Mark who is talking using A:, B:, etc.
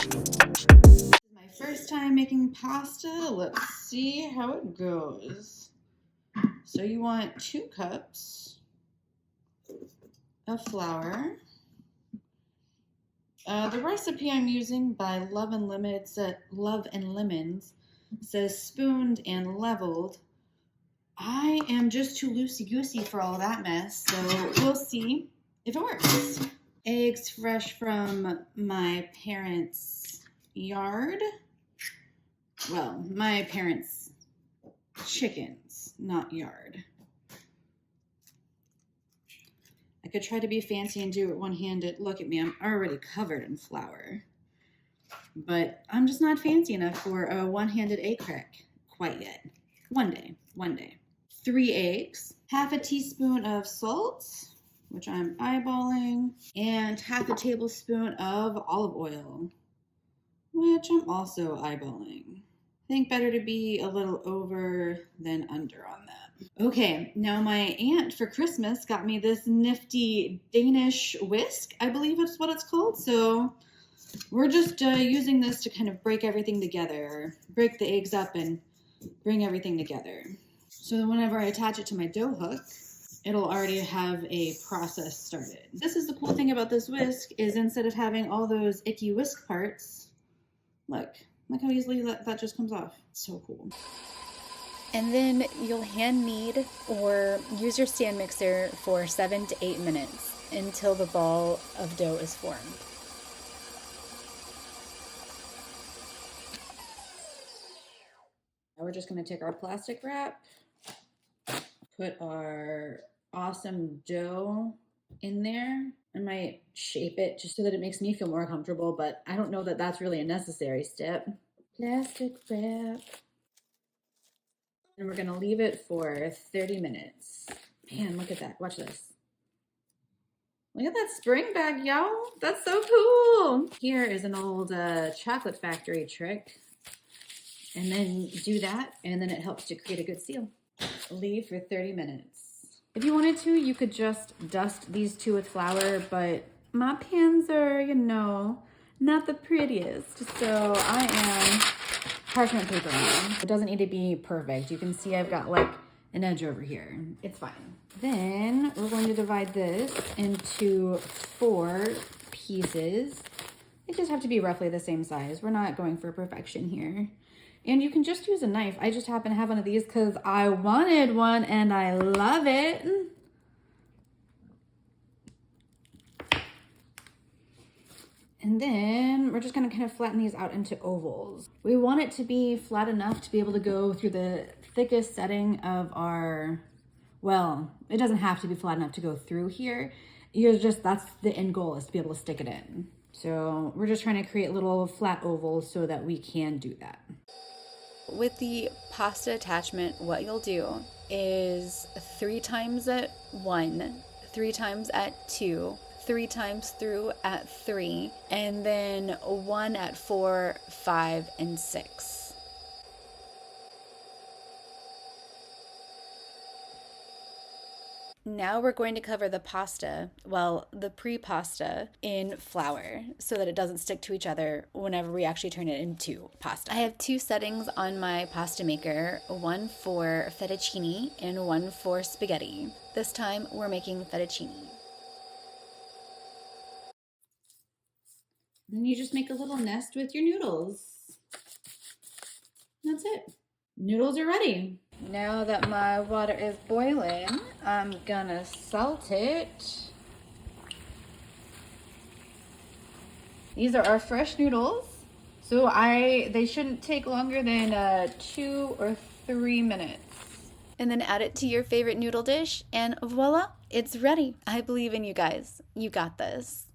A: This is my first time making pasta. Let's see how it goes. So you want 2 cups of flour. The recipe I'm using by Love and Lemons says spooned and leveled. I am just too loosey-goosey for all that mess, so we'll see if it works. Eggs fresh from my parents' yard. Well, my parents' chickens, not yard. I could try to be fancy and do it one-handed. Look at me, I'm already covered in flour. But I'm just not fancy enough for a one-handed egg crack quite yet. One day. 3 eggs, half a teaspoon of salt, which I'm eyeballing, and half a tablespoon of olive oil, which I'm also eyeballing. I think better to be a little over than under on that. Okay, now my aunt for Christmas got me this nifty Danish whisk, I believe it's what it's called. So we're just using this to kind of break everything together, break the eggs up and bring everything together. So whenever I attach it to my dough hook, it'll already have a process started. This is the cool thing about this whisk is instead of having all those icky whisk parts, look how easily that just comes off. It's so cool.
B: And then you'll hand knead or use your stand mixer for 7 to 8 minutes until the ball of dough is formed.
A: Now we're just going to take our plastic wrap, put our awesome dough in there. I might shape it just so that it makes me feel more comfortable, but I don't know that that's really a necessary step. Plastic wrap. And we're going to leave it for 30 minutes. Man, look at that. Watch this. Look at that spring bag, y'all. That's so cool. Here is an old chocolate factory trick. And then do that, and then it helps to create a good seal. Leave for 30 minutes. If you wanted to, you could just dust these 2 with flour, but my pans are, not the prettiest. So I am parchment paper now. It doesn't need to be perfect. You can see I've got like an edge over here. It's fine. Then we're going to divide this into 4 pieces. They just have to be roughly the same size. We're not going for perfection here. And you can just use a knife. I just happen to have one of these because I wanted one and I love it. And then we're just gonna kind of flatten these out into ovals. We want it to be flat enough to be able to go through the thickest setting of our, well, it doesn't have to be flat enough to go through here. That's the end goal, is to be able to stick it in. So we're just trying to create little flat ovals so that we can do that.
B: With the pasta attachment, what you'll do is 3 times at 1, 3 times at 2, 3 times through at 3, and then 1 at 4, 5, and 6. Now we're going to cover the pasta, well, the pre-pasta, in flour so that it doesn't stick to each other whenever we actually turn it into pasta. I have 2 settings on my pasta maker, one for fettuccine and one for spaghetti. This time we're making fettuccine.
A: Then you just make a little nest with your noodles. That's it. Noodles are ready. Now that my water is boiling, I'm gonna salt it. These are our fresh noodles. So they shouldn't take longer than 2 or 3 minutes.
B: And then add it to your favorite noodle dish, and voila, it's ready. I believe in you guys. You got this.